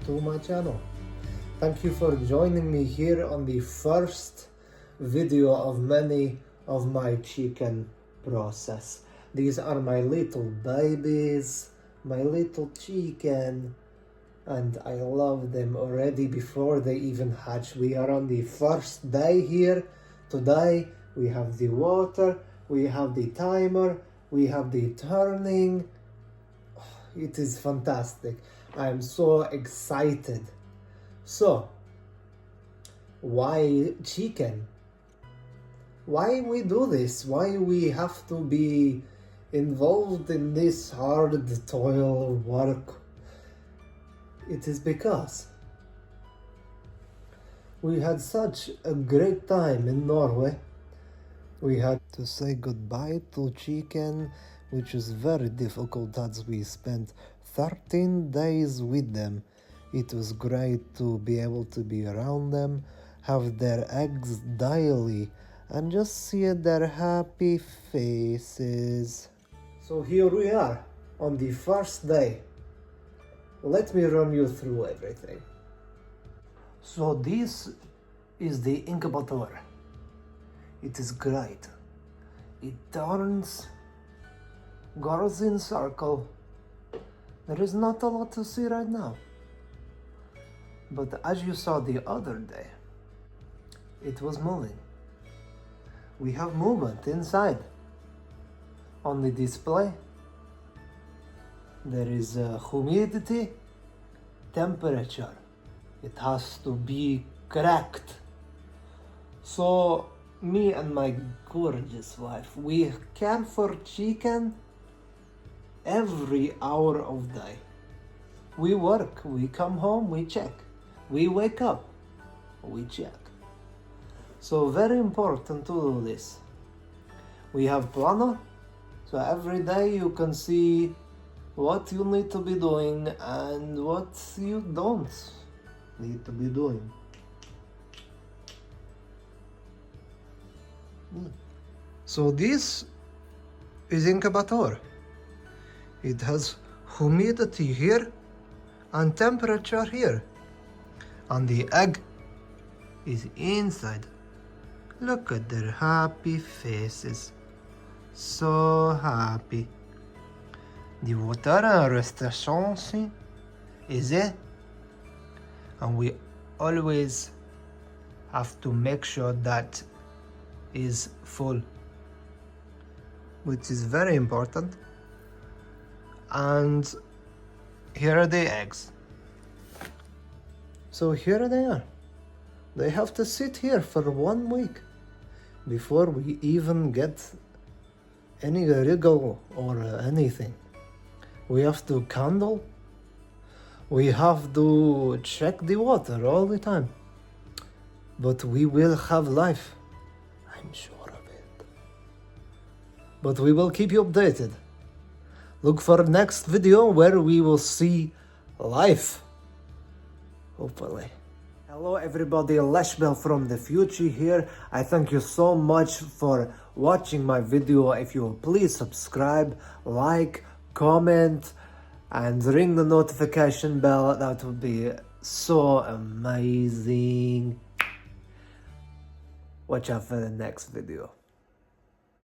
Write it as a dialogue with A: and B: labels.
A: to my channel. Thank you for joining me here on the first video of many of my chicken process. These are my little babies, my little chicken, and I love them already before they even hatch. We are on the first day here. Today we have the water, we have the timer, we have the turning. It is fantastic. I am so excited. So, why chicken? Why we do this? Why we have to be involved in this hard toil work? It is because we had such a great time in Norway. We had to say goodbye to chicken, which was very difficult as we spent 13 days with them. It was great to be able to be around them, have their eggs daily, and just see their happy faces. So here we are on the first day. Let me run you through everything. So this is the incubator. It is great. It turns, goes in circle. There is not a lot to see right now. But as you saw the other day, it was moving. We have movement inside. On the display, there is humidity, temperature. It has to be correct. So me and my gorgeous wife, we care for chicken every hour of day. We work, we come home, we check. We wake up, we check. So very important to do this. We have planner, so every day you can see what you need to be doing and what you don't need to be doing. So this is incubator. It has humidity here and temperature here. And the egg is inside. Look at their happy faces. So happy. The water restation is it. And we always have to make sure that is full, which is very important. And here are the eggs. So here they are. They have to sit here for 1 week before we even get any wriggle or anything. We have to candle. We have to check the water all the time. But we will have life. I'm sure of it. But we will keep you updated. Look for next video where we will see life. Hopefully. Hello everybody, Leshbel from the future here. I thank you so much for watching my video. If you will please subscribe, like, comment, and ring the notification bell. That would be so amazing. Watch out for the next video.